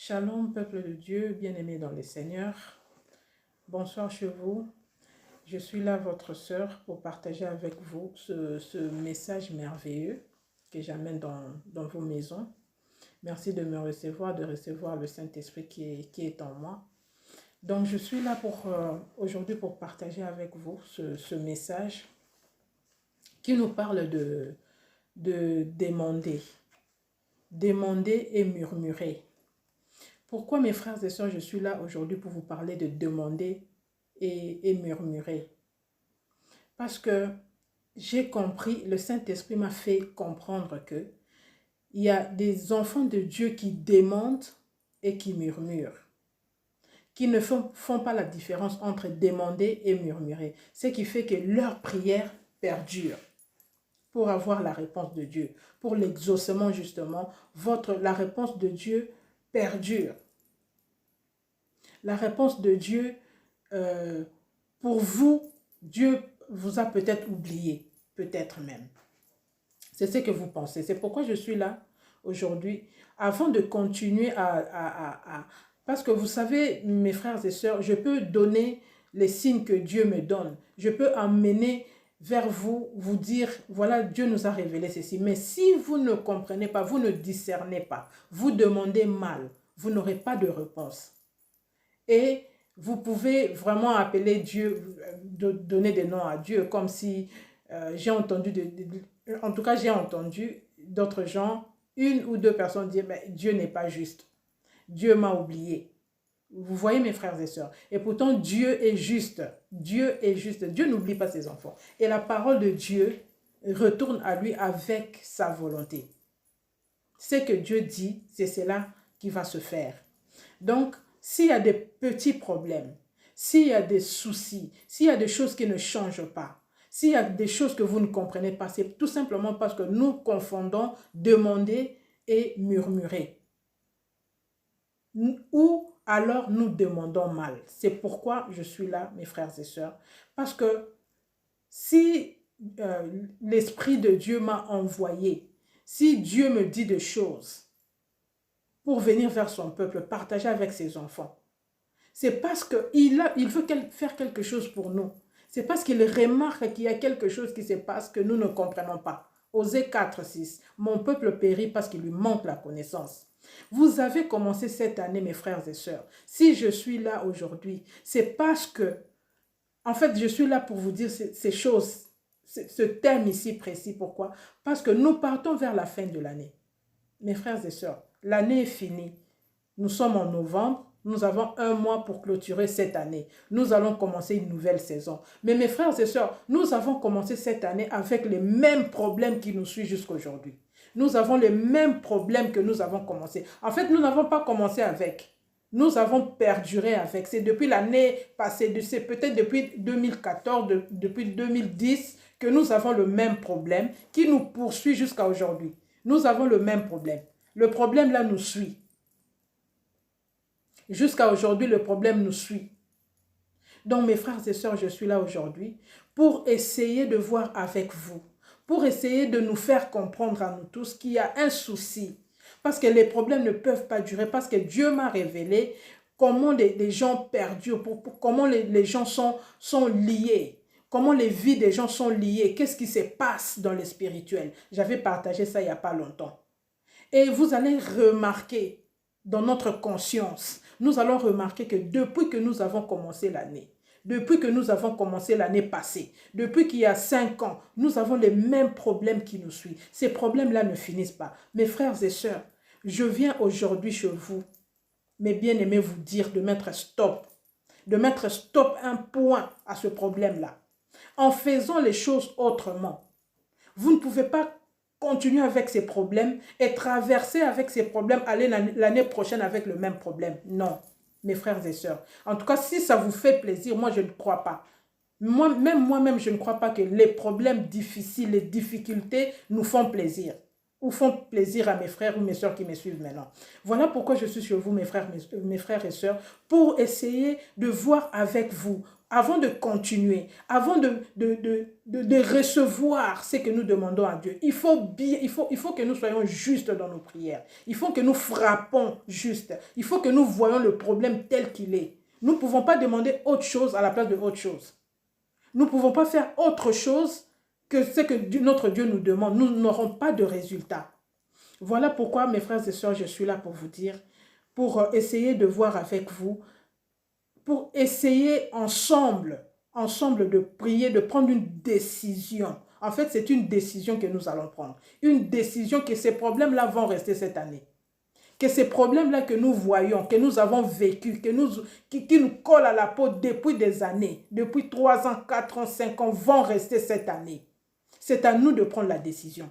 Shalom, peuple de Dieu, bien-aimé dans le Seigneur. Bonsoir chez vous. Je suis là, votre sœur, pour partager avec vous ce message merveilleux que j'amène dans vos maisons. Merci de me recevoir, de recevoir le Saint-Esprit qui est en moi. Donc, je suis là aujourd'hui pour partager avec vous ce message qui nous parle de demander. Demander et murmurer. Pourquoi, mes frères et sœurs, je suis là aujourd'hui pour vous parler de demander et murmurer? Parce que j'ai compris, le Saint-Esprit m'a fait comprendre que il y a des enfants de Dieu qui demandent et qui murmurent, qui ne font pas la différence entre demander et murmurer. Ce qui fait que leur prière perdure pour avoir la réponse de Dieu, pour l'exaucement justement, la réponse de Dieu perdure. La réponse de Dieu, pour vous, Dieu vous a peut-être oublié, peut-être même. C'est ce que vous pensez. C'est pourquoi je suis là aujourd'hui, avant de continuer parce que vous savez, mes frères et sœurs, je peux donner les signes que Dieu me donne. Je peux amener vers vous, vous dire, voilà, Dieu nous a révélé ceci. Mais si vous ne comprenez pas, vous ne discernez pas, vous demandez mal, vous n'aurez pas de réponse. Et vous pouvez vraiment appeler Dieu, donner des noms à Dieu, comme si j'ai entendu, en tout cas j'ai entendu d'autres gens, une ou deux personnes dire, mais Dieu n'est pas juste, Dieu m'a oublié. Vous voyez mes frères et sœurs. Et pourtant Dieu est juste, Dieu est juste, Dieu n'oublie pas ses enfants. Et la parole de Dieu retourne à lui avec sa volonté. Ce que Dieu dit, c'est cela qui va se faire. Donc, s'il y a des petits problèmes, s'il y a des soucis, s'il y a des choses qui ne changent pas, s'il y a des choses que vous ne comprenez pas, c'est tout simplement parce que nous confondons demander et murmurer. Ou alors nous demandons mal. C'est pourquoi je suis là, mes frères et sœurs. Parce que si l'Esprit de Dieu m'a envoyé, si Dieu me dit des choses, pour venir vers son peuple, partager avec ses enfants. C'est parce qu'il veut faire quelque chose pour nous. C'est parce qu'il remarque qu'il y a quelque chose qui se passe que nous ne comprenons pas. Osée 4, 6. Mon peuple périt parce qu'il lui manque la connaissance. Vous avez commencé cette année, mes frères et sœurs. Si je suis là aujourd'hui, c'est parce que, en fait, je suis là pour vous dire ces choses, ce thème ici précis. Pourquoi? Parce que nous partons vers la fin de l'année. Mes frères et sœurs, l'année est finie. Nous sommes en novembre. Nous avons un mois pour clôturer cette année. Nous allons commencer une nouvelle saison. Mais mes frères et sœurs, nous avons commencé cette année avec les mêmes problèmes qui nous suivent jusqu'à aujourd'hui. Nous avons les mêmes problèmes que nous avons commencé. En fait, nous n'avons pas commencé avec. Nous avons perduré avec. C'est depuis l'année passée, c'est peut-être depuis 2014, depuis 2010 que nous avons le même problème qui nous poursuit jusqu'à aujourd'hui. Nous avons le même problème. Le problème là nous suit. Jusqu'à aujourd'hui, le problème nous suit. Donc, mes frères et sœurs, je suis là aujourd'hui pour essayer de voir avec vous, pour essayer de nous faire comprendre à nous tous qu'il y a un souci. Parce que les problèmes ne peuvent pas durer, parce que Dieu m'a révélé comment les gens perdurent, comment les gens sont liés. Comment les vies des gens sont liées. Qu'est-ce qui se passe dans le spirituel? J'avais partagé ça il n'y a pas longtemps. Et vous allez remarquer dans notre conscience, nous allons remarquer que depuis que nous avons commencé l'année, depuis que nous avons commencé l'année passée, depuis qu'il y a 5 ans, nous avons les mêmes problèmes qui nous suivent. Ces problèmes-là ne finissent pas. Mes frères et sœurs, je viens aujourd'hui chez vous, mes bien-aimés, vous dire de mettre stop un point à ce problème-là, en faisant les choses autrement. Vous ne pouvez pas continuer avec ces problèmes et traverser avec ces problèmes, aller l'année prochaine avec le même problème. Non, mes frères et sœurs. En tout cas, si ça vous fait plaisir, moi, je ne crois pas. Moi-même, je ne crois pas que les problèmes difficiles, les difficultés nous font plaisir. ou font plaisir à mes frères ou mes soeurs qui me suivent maintenant. Voilà pourquoi je suis sur vous, mes frères et sœurs, pour essayer de voir avec vous, avant de continuer, avant de recevoir ce que nous demandons à Dieu. Il faut que nous soyons justes dans nos prières. Il faut que nous frappons juste. Il faut que nous voyons le problème tel qu'il est. Nous ne pouvons pas demander autre chose à la place de autre chose. Nous ne pouvons pas faire autre chose que ce que notre Dieu nous demande. Nous n'aurons pas de résultat. Voilà pourquoi, mes frères et sœurs, je suis là pour vous dire, pour essayer de voir avec vous, pour essayer ensemble de prier, de prendre une décision. En fait, c'est une décision que nous allons prendre. Une décision que ces problèmes-là vont rester cette année. Que ces problèmes-là que nous voyons, que nous avons vécu, qui nous collent à la peau depuis des années, depuis 3 ans, 4 ans, 5 ans, vont rester cette année. C'est à nous de prendre la décision.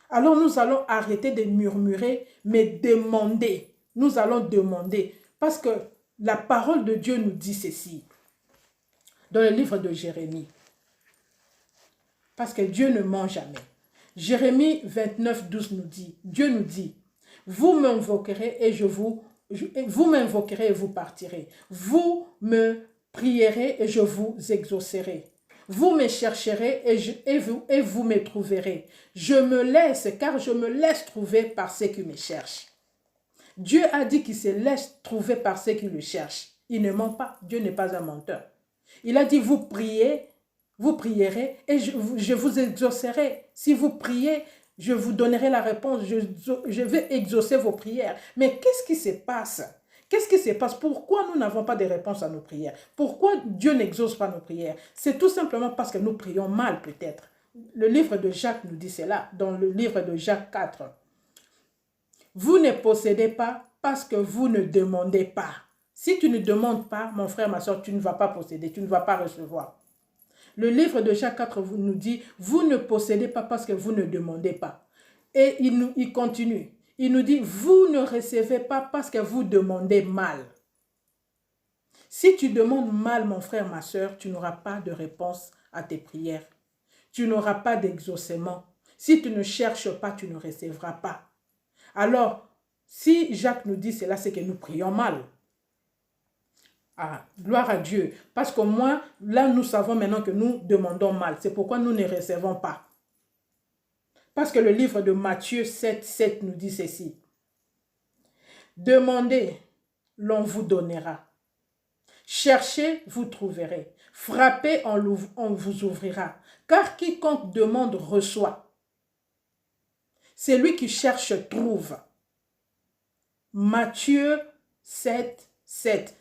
Alors nous allons arrêter de murmurer, mais demander. Nous allons demander. Parce que la parole de Dieu nous dit ceci. Dans le livre de Jérémie. Parce que Dieu ne ment jamais. Jérémie 29, 12 nous dit, Dieu nous dit, vous m'invoquerez et vous m'invoquerez et vous partirez. Vous me prierez et je vous exaucerai. Vous me chercherez et vous me trouverez. Je me laisse, car je me laisse trouver par ceux qui me cherchent. Dieu a dit qu'il se laisse trouver par ceux qui le cherchent. Il ne ment pas. Dieu n'est pas un menteur. Il a dit, vous prierez et je vous exaucerai. Si vous priez, je vous donnerai la réponse. Je vais exaucer vos prières. Mais qu'est-ce qui se passe? Qu'est-ce qui se passe? Pourquoi nous n'avons pas de réponse à nos prières? Pourquoi Dieu n'exauce pas nos prières? C'est tout simplement parce que nous prions mal peut-être. Le livre de Jacques nous dit cela, dans le livre de Jacques 4. Vous ne possédez pas parce que vous ne demandez pas. Si tu ne demandes pas, mon frère, ma soeur, tu ne vas pas posséder, tu ne vas pas recevoir. Le livre de Jacques 4 nous dit, vous ne possédez pas parce que vous ne demandez pas. Et il continue. Il nous dit, vous ne recevez pas parce que vous demandez mal. Si tu demandes mal, mon frère, ma soeur, tu n'auras pas de réponse à tes prières. Tu n'auras pas d'exaucement. Si tu ne cherches pas, tu ne recevras pas. Alors, si Jacques nous dit cela, c'est que nous prions mal. Ah, gloire à Dieu. Parce qu'au moins, là, nous savons maintenant que nous demandons mal. C'est pourquoi nous ne recevons pas. Parce que le livre de Matthieu 7, 7 nous dit ceci. Demandez, l'on vous donnera. Cherchez, vous trouverez. Frappez, on vous ouvrira. Car quiconque demande reçoit. C'est lui qui cherche trouve. Matthieu 7, 7.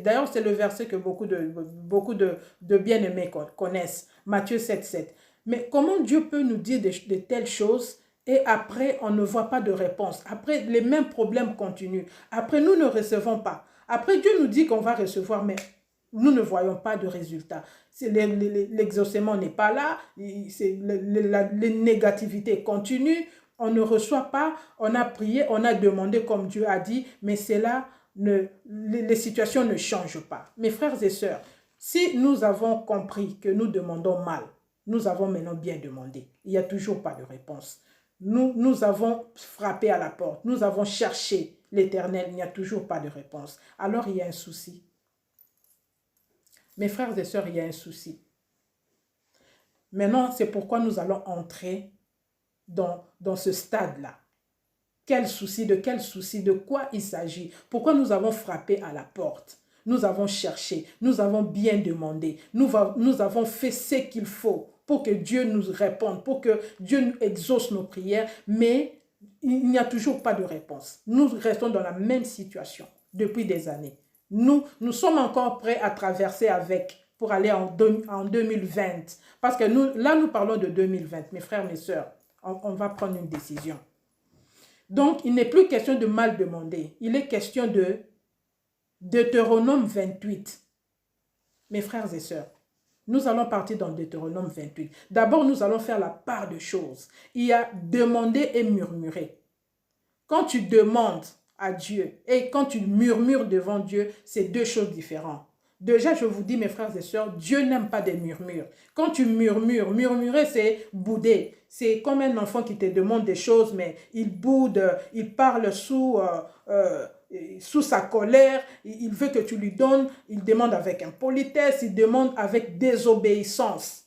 D'ailleurs, c'est le verset que beaucoup de bien-aimés connaissent. Matthieu 7, 7. Mais comment Dieu peut nous dire de telles choses et après, on ne voit pas de réponse. Après, les mêmes problèmes continuent. Après, nous ne recevons pas. Après, Dieu nous dit qu'on va recevoir, mais nous ne voyons pas de résultat. L'exaucement n'est pas là. Les négativités continuent. On ne reçoit pas. On a prié, on a demandé comme Dieu a dit, mais les situations ne changent pas. Mes frères et sœurs, si nous avons compris que nous demandons mal, nous avons maintenant bien demandé. Il n'y a toujours pas de réponse. Nous avons frappé à la porte. Nous avons cherché l'Éternel. Il n'y a toujours pas de réponse. Alors il y a un souci. Mes frères et sœurs, il y a un souci. Maintenant, c'est pourquoi nous allons entrer dans ce stade-là. Quel souci? De quoi il s'agit? Pourquoi nous avons frappé à la porte? Nous avons cherché, nous avons bien demandé, nous avons fait ce qu'il faut pour que Dieu nous réponde, pour que Dieu nous exauce nos prières, mais il n'y a toujours pas de réponse. Nous restons dans la même situation depuis des années. Nous sommes encore prêts à traverser pour aller en 2020. Parce que nous parlons de 2020, mes frères, mes sœurs. On va prendre une décision. Donc, il n'est plus question de mal demander. Il est question de Deutéronome 28. Mes frères et sœurs, nous allons partir dans Deutéronome 28. D'abord, nous allons faire la part de choses. Il y a demander et murmurer. Quand tu demandes à Dieu et quand tu murmures devant Dieu, c'est deux choses différentes. Déjà, je vous dis, mes frères et sœurs, Dieu n'aime pas des murmures. Quand tu murmures, murmurer, c'est bouder. C'est comme un enfant qui te demande des choses, mais il boude, il parle sous sa colère, il veut que tu lui donnes, il demande avec impolitesse, il demande avec désobéissance.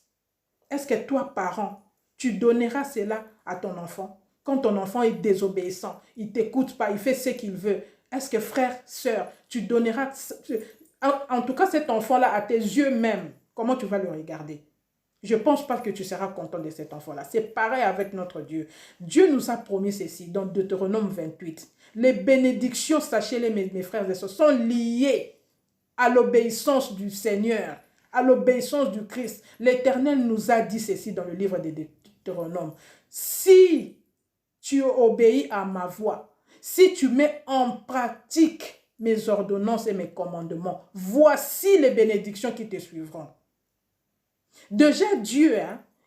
Est-ce que toi, parent, tu donneras cela à ton enfant? Quand ton enfant est désobéissant, il ne t'écoute pas, il fait ce qu'il veut. Est-ce que frère, sœur, tu donneras... En tout cas, cet enfant-là, à tes yeux même, comment tu vas le regarder? Je ne pense pas que tu seras content de cet enfant-là. C'est pareil avec notre Dieu. Dieu nous a promis ceci dans Deutéronome 28. Les bénédictions, sachez-les mes frères et sœurs, sont liées à l'obéissance du Seigneur, à l'obéissance du Christ. L'Éternel nous a dit ceci dans le livre de Deutéronome. Si tu obéis à ma voix, si tu mets en pratique mes ordonnances et mes commandements, voici les bénédictions qui te suivront. Déjà Dieu,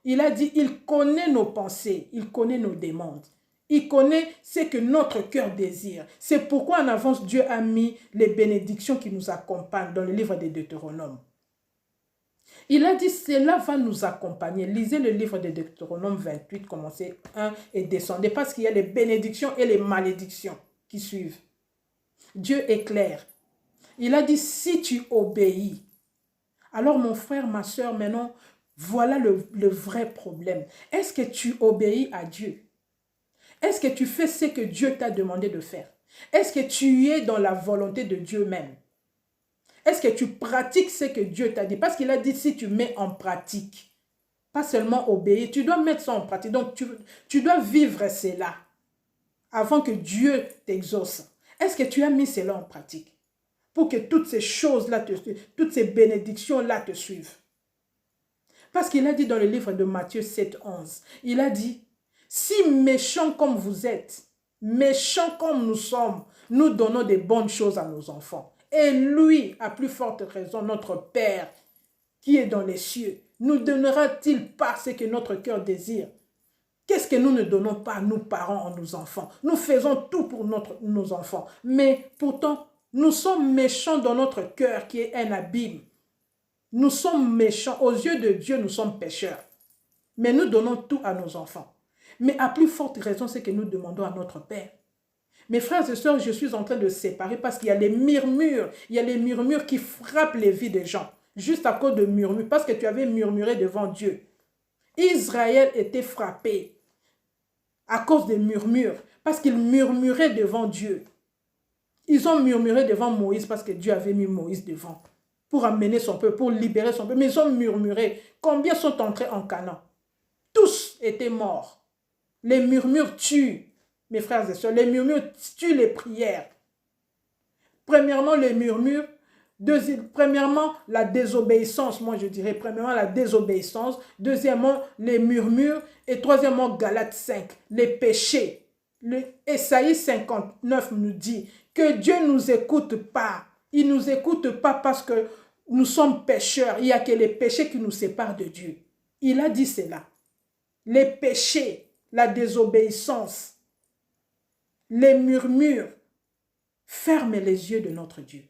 il a dit, il connaît nos pensées, il connaît nos demandes. Il connaît ce que notre cœur désire. C'est pourquoi en avance Dieu a mis les bénédictions qui nous accompagnent dans le livre de Deutéronome. Il a dit, cela va nous accompagner. Lisez le livre de Deutéronome 28, commencez 1 et descendez, parce qu'il y a les bénédictions et les malédictions qui suivent. Dieu est clair. Il a dit, si tu obéis. Alors mon frère, ma soeur, maintenant, voilà le vrai problème. Est-ce que tu obéis à Dieu? Est-ce que tu fais ce que Dieu t'a demandé de faire? Est-ce que tu es dans la volonté de Dieu même? Est-ce que tu pratiques ce que Dieu t'a dit? Parce qu'il a dit, si tu mets en pratique, pas seulement obéir, tu dois mettre ça en pratique. Donc, tu dois vivre cela avant que Dieu t'exauce. Est-ce que tu as mis cela en pratique? Pour que toutes ces choses-là, toutes ces bénédictions-là te suivent. Parce qu'il a dit dans le livre de Matthieu 7, 11, il a dit, si méchants comme vous êtes, méchants comme nous sommes, nous donnons des bonnes choses à nos enfants. Et lui, à plus forte raison, notre Père qui est dans les cieux, nous donnera-t-il pas ce que notre cœur désire? Qu'est-ce que nous ne donnons pas, nous parents, à nos enfants? Nous faisons tout pour nos enfants. Mais pourtant, nous sommes méchants dans notre cœur qui est un abîme. Nous sommes méchants. Aux yeux de Dieu, nous sommes pécheurs. Mais nous donnons tout à nos enfants. Mais à plus forte raison, c'est que nous demandons à notre Père. Mes frères et sœurs, je suis en train de séparer parce qu'il y a les murmures. Il y a les murmures qui frappent les vies des gens. Juste à cause de murmures. Parce que tu avais murmuré devant Dieu. Israël était frappé à cause des murmures. Parce qu'ils murmuraient devant Dieu. Ils ont murmuré devant Moïse parce que Dieu avait mis Moïse devant. Pour amener son peuple, pour libérer son peuple. Mais ils ont murmuré. Combien sont entrés en Canaan? Tous étaient morts. Les murmures tuent. Mes frères et sœurs, les murmures tuent les prières. Premièrement, les murmures. Premièrement, la désobéissance. Moi, je dirais, premièrement, la désobéissance. Deuxièmement, les murmures. Et troisièmement, Galates 5, les péchés. Ésaïe 59 nous dit que Dieu ne nous écoute pas. Il ne nous écoute pas parce que nous sommes pécheurs. Il n'y a que les péchés qui nous séparent de Dieu. Il a dit cela. Les péchés, la désobéissance, les murmures ferment les yeux de notre Dieu.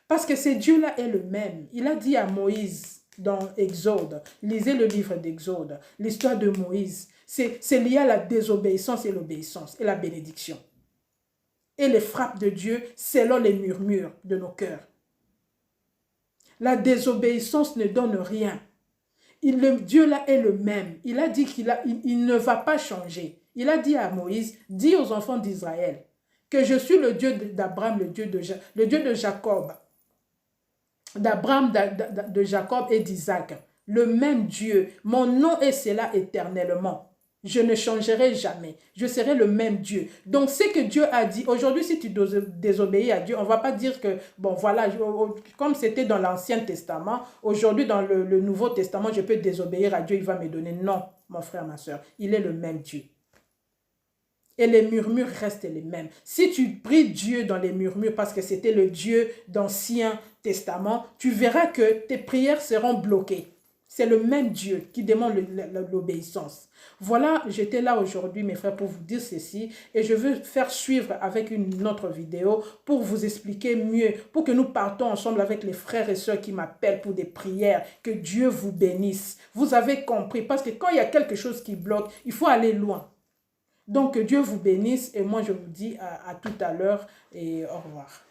Parce que ce Dieu-là est le même. Il a dit à Moïse dans Exode, lisez le livre d'Exode, l'histoire de Moïse, c'est lié à la désobéissance et l'obéissance et la bénédiction. Et les frappes de Dieu selon les murmures de nos cœurs. La désobéissance ne donne rien. Le Dieu là est le même. Il a dit qu'il ne va pas changer. Il a dit à Moïse, dis aux enfants d'Israël que je suis le Dieu d'Abraham, le Dieu de Jacob, d'Abraham, de Jacob et d'Isaac. Le même Dieu. Mon nom est cela éternellement. Je ne changerai jamais. Je serai le même Dieu. Donc, ce que Dieu a dit, aujourd'hui, si tu désobéis à Dieu, on ne va pas dire que, bon, voilà, comme c'était dans l'Ancien Testament, aujourd'hui, dans le Nouveau Testament, je peux désobéir à Dieu, il va me donner. Non, mon frère, ma soeur, il est le même Dieu. Et les murmures restent les mêmes. Si tu pries Dieu dans les murmures parce que c'était le Dieu d'Ancien Testament, tu verras que tes prières seront bloquées. C'est le même Dieu qui demande l'obéissance. Voilà, j'étais là aujourd'hui, mes frères, pour vous dire ceci. Et je veux faire suivre avec une autre vidéo pour vous expliquer mieux, pour que nous partons ensemble avec les frères et sœurs qui m'appellent pour des prières. Que Dieu vous bénisse. Vous avez compris, parce que quand il y a quelque chose qui bloque, il faut aller loin. Donc, que Dieu vous bénisse et moi, je vous dis à tout à l'heure et au revoir.